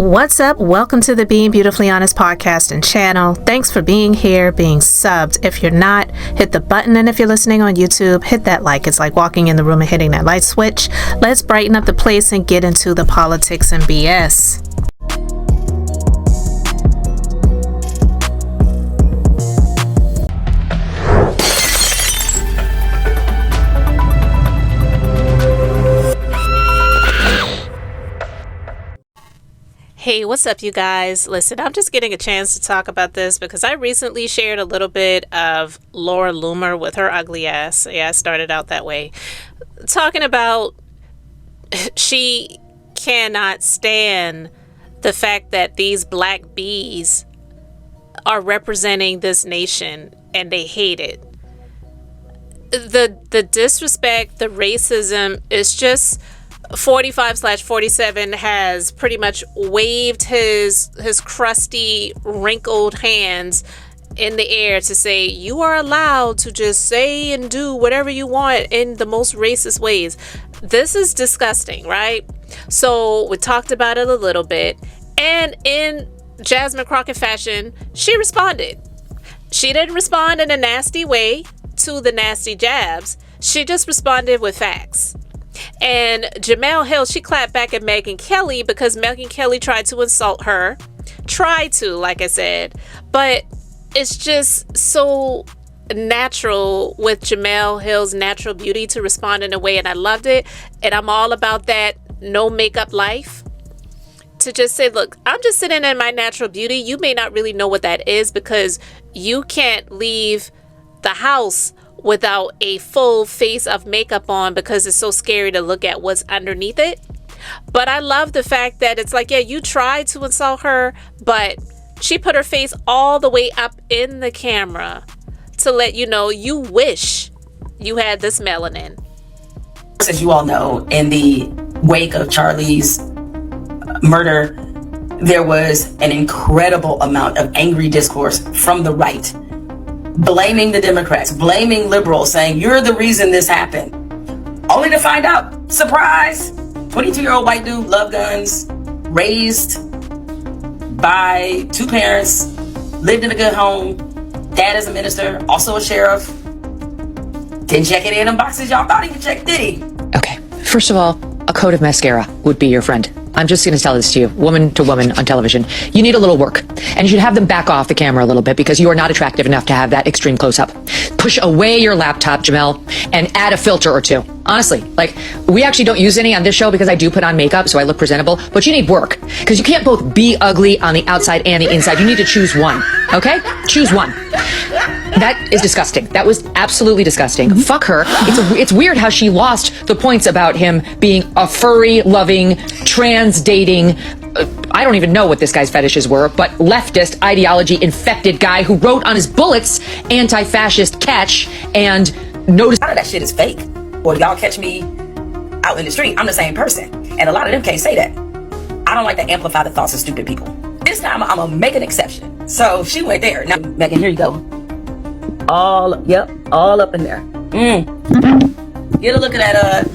What's up? Welcome to the Being Beautifully Honest podcast and channel. Thanks for being here, being subbed. If you're not, hit the button, and if you're listening on YouTube, hit that like. It's like walking in the room and hitting that light switch. Let's brighten up the place and get into the politics and BS. Hey, what's up, you guys? Listen, I'm just getting a chance to talk about this because I recently shared a little bit of Laura Loomer with her ugly ass. Yeah, I started out that way. Talking about she cannot stand the fact that these black bees are representing this nation and they hate it. The disrespect, the racism is just... 45/47 has pretty much waved his crusty, wrinkled hands in the air to say, you are allowed to just say and do whatever you want in the most racist ways. This is disgusting, right? So we talked about it a little bit, and in Jasmine Crockett fashion, she responded. She didn't respond in a nasty way to the nasty jabs. She just responded with facts. And Jemele Hill, she clapped back at Megyn Kelly because Megyn Kelly tried to insult her. Tried to, like I said. But it's just so natural with Jemele Hill's natural beauty to respond in a way. And I loved it. And I'm all about that no makeup life. To just say, look, I'm just sitting in my natural beauty. You may not really know what that is because you can't leave the house without a full face of makeup on because it's so scary to look at what's underneath it. But I love the fact that it's like, yeah, you tried to insult her, but she put her face all the way up in the camera to let you know you wish you had this melanin. As you all know, in the wake of Charlie's murder, there was an incredible amount of angry discourse from the right, blaming the Democrats, blaming liberals, saying you're the reason this happened. Only to find out, surprise, 22-year-old white dude, love guns, raised by two parents, lived in a good home, dad is a minister, also a sheriff. Didn't check it in them boxes y'all thought he could check, did he? Okay, first of all, a coat of mascara would be your friend. I'm just going to tell this to you, woman to woman on television. You need a little work, and you should have them back off the camera a little bit because you are not attractive enough to have that extreme close-up. Push away your laptop, Jemele, and add a filter or two. Honestly, like, we actually don't use any on this show because I do put on makeup, so I look presentable, but you need work because you can't both be ugly on the outside and the inside. You need to choose one, okay? Choose one. That is disgusting. That was absolutely disgusting. Fuck her. It's weird how she lost the points about him being a furry, loving, trans dating, I don't even know what this guy's fetishes were, but leftist, ideology-infected guy who wrote on his bullets anti-fascist catch and noticed. A lot of that shit is fake. Or y'all catch me out in the street, I'm the same person. And a lot of them can't say that. I don't like to amplify the thoughts of stupid people. This time I'm gonna make an exception. So she went there. Now, Megyn, here you go. All up in there. Get a look at that,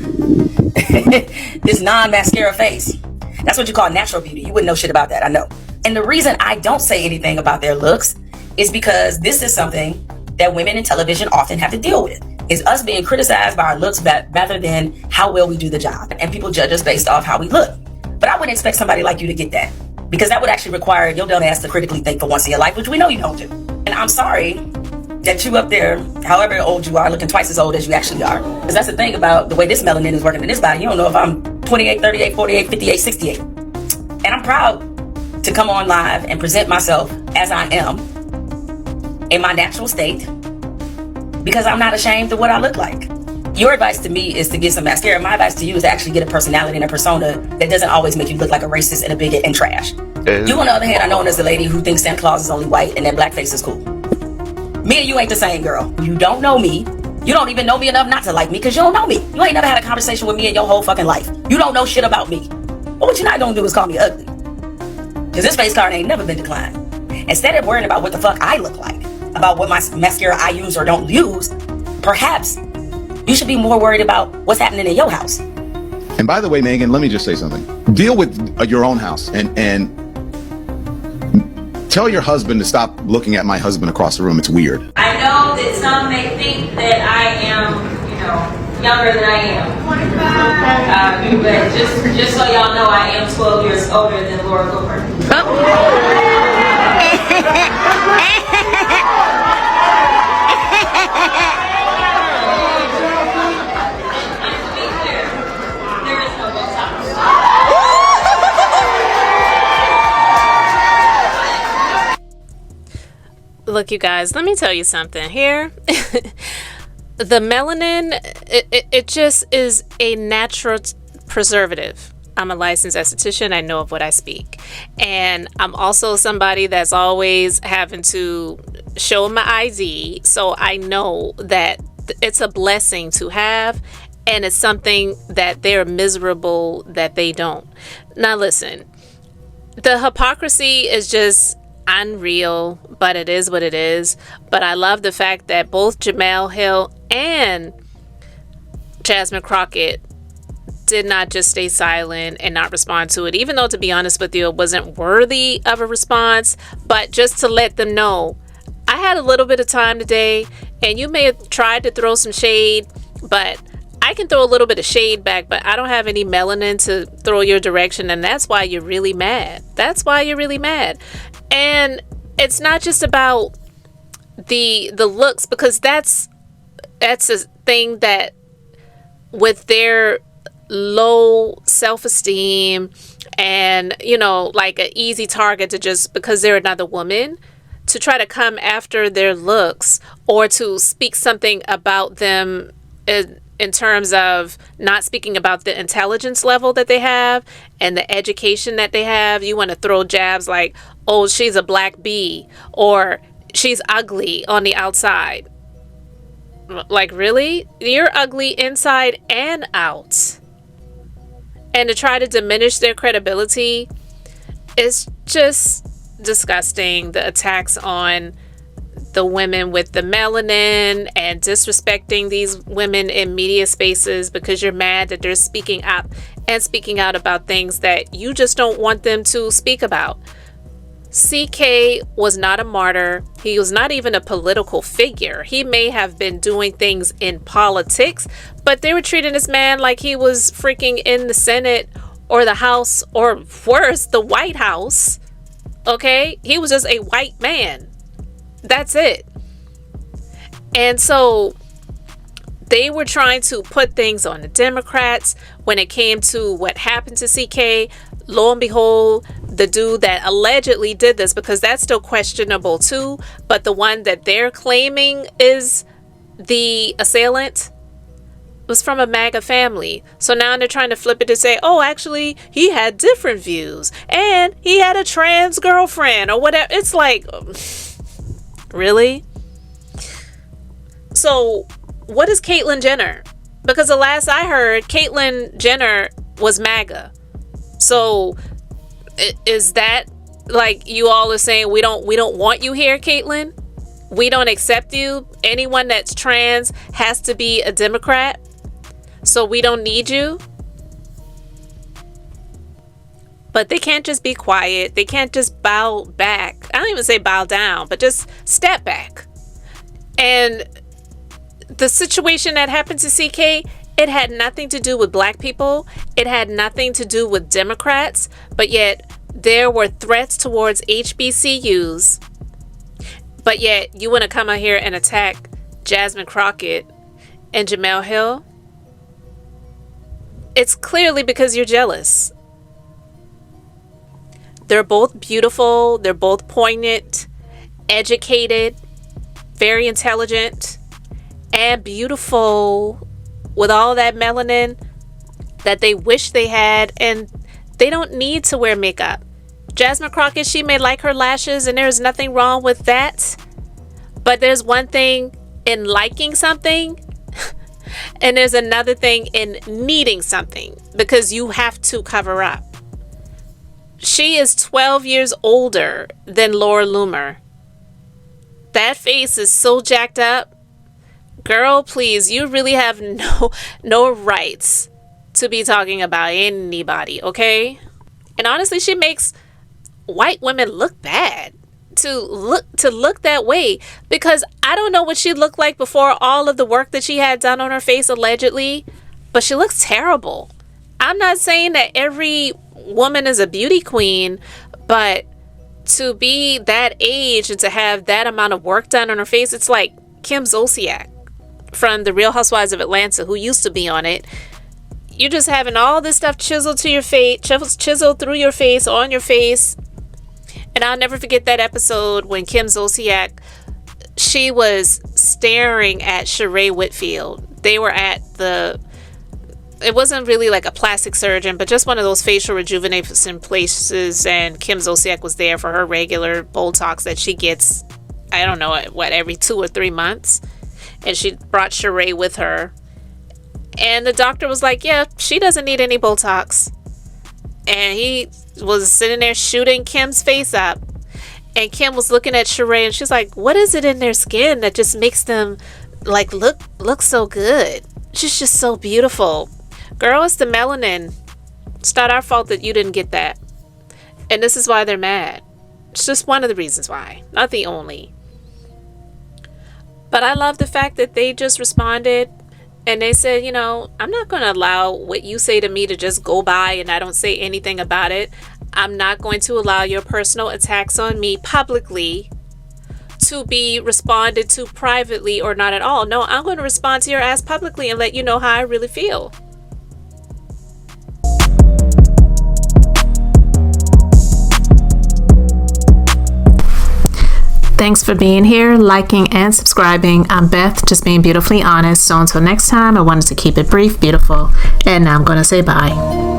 this non-mascara face. That's what you call natural beauty. You wouldn't know shit about that, I know. And the reason I don't say anything about their looks is because this is something that women in television often have to deal with. Is us being criticized by our looks rather than how well we do the job. And people judge us based off how we look. But I wouldn't expect somebody like you to get that. Because that would actually require your dumb ass to critically think for once in your life, which we know you don't do. And I'm sorry that you up there, however old you are, looking twice as old as you actually are. Because that's the thing about the way this melanin is working in this body. You don't know if I'm 28, 38, 48, 58, 68. And I'm proud to come on live and present myself as I am in my natural state because I'm not ashamed of what I look like. Your advice to me is to get some mascara. My advice to you is to actually get a personality and a persona that doesn't always make you look like a racist and a bigot and trash. You, on the other hand, are known as the lady who thinks Santa Claus is only white and that blackface is cool. Me and you ain't the same, girl. You don't know me. You don't even know me enough not to like me because you don't know me. You ain't never had a conversation with me in your whole fucking life. You don't know shit about me. But what you're not gonna do is call me ugly. Because this face card ain't never been declined. Instead of worrying about what the fuck I look like, about what my mascara I use or don't use, perhaps you should be more worried about what's happening in your house. And by the way, Megyn, let me just say something. Deal with your own house and Tell your husband to stop looking at my husband across the room. It's weird. I know that some may think that I am, younger than I am. But just so y'all know, I am 12 years older than Laura Loomer. Look, you guys, let me tell you something here. The melanin, it just is a natural preservative. I'm a licensed esthetician. I know of what I speak. And I'm also somebody that's always having to show my ID. So I know that it's a blessing to have. And it's something that they're miserable that they don't. Now, listen, the hypocrisy is just unreal, but it is what it is. But I love the fact that both Jemele Hill and Jasmine Crockett did not just stay silent and not respond to it, even though, to be honest with you, it wasn't worthy of a response. But just to let them know, I had a little bit of time today, and you may have tried to throw some shade, but I can throw a little bit of shade back, but I don't have any melanin to throw your direction, and that's why you're really mad. That's why you're really mad. And it's not just about the looks, because that's a thing that, with their low self-esteem and, like an easy target to, just because they're another woman, to try to come after their looks or to speak something about them in terms of not speaking about the intelligence level that they have and the education that they have. You want to throw jabs like, oh, she's a black bee, or she's ugly on the outside. Like, really? You're ugly inside and out. And to try to diminish their credibility is just disgusting. The attacks on the women with the melanin and disrespecting these women in media spaces because you're mad that they're speaking up and speaking out about things that you just don't want them to speak about. CK was not a martyr. He was not even a political figure. He may have been doing things in politics, but they were treating this man like he was freaking in the Senate or the House, or worse, the White House. Okay? He was just a white man. That's it. And so they were trying to put things on the Democrats when it came to what happened to CK. Lo and behold, the dude that allegedly did this, because that's still questionable too, but the one that they're claiming is the assailant was from a MAGA family. So now they're trying to flip it to say, oh, actually, he had different views and he had a trans girlfriend or whatever. It's like, really? So what is Caitlyn Jenner? Because the last I heard, Caitlyn Jenner was MAGA. So is that like you all are saying we don't want you here, Caitlyn? We don't accept you. Anyone that's trans has to be a Democrat. So we don't need you. But they can't just be quiet. They can't just bow back. I don't even say bow down, but just step back. And the situation that happened to CK, it had nothing to do with black people. It had nothing to do with Democrats. But yet there were threats towards HBCUs. But yet you want to come out here and attack Jasmine Crockett and Jemele Hill? It's clearly because you're jealous. They're both beautiful. They're both poignant, educated, very intelligent, and beautiful with all that melanin that they wish they had, and they don't need to wear makeup. Jasmine Crockett, she may like her lashes, and there's nothing wrong with that. But there's one thing in liking something, and there's another thing in needing something, because you have to cover up. She is 12 years older than Laura Loomer. That face is so jacked up. Girl, please, you really have no rights to be talking about anybody, okay? And honestly, she makes white women look bad. look that way, because I don't know what she looked like before all of the work that she had done on her face allegedly, but she looks terrible. I'm not saying that every woman is a beauty queen, but to be that age and to have that amount of work done on her face, it's like Kim Zolciak from The Real Housewives of Atlanta, who used to be on it. You're just having all this stuff chiseled to your face, chiseled through your face, on your face. And I'll never forget that episode when Kim Zolciak, she was staring at Sheree Whitfield. They were at it wasn't really like a plastic surgeon, but just one of those facial rejuvenation places. And Kim Zolciak was there for her regular Botox that she gets, I don't know, every 2 or 3 months. And she brought Sheree with her. And the doctor was like, yeah, she doesn't need any Botox. And he was sitting there shooting Kim's face up. And Kim was looking at Sheree and she's like, what is it in their skin that just makes them like look so good? She's just so beautiful. Girl, it's the melanin. It's not our fault that you didn't get that. And this is why they're mad. It's just one of the reasons why, not the only. But I love the fact that they just responded and they said, you know, I'm not going to allow what you say to me to just go by and I don't say anything about it. I'm not going to allow your personal attacks on me publicly to be responded to privately or not at all. No, I'm going to respond to your ass publicly and let you know how I really feel. Thanks for being here, liking, and subscribing. I'm Beth, just being beautifully honest. So until next time, I wanted to keep it brief, beautiful, and now I'm going to say bye.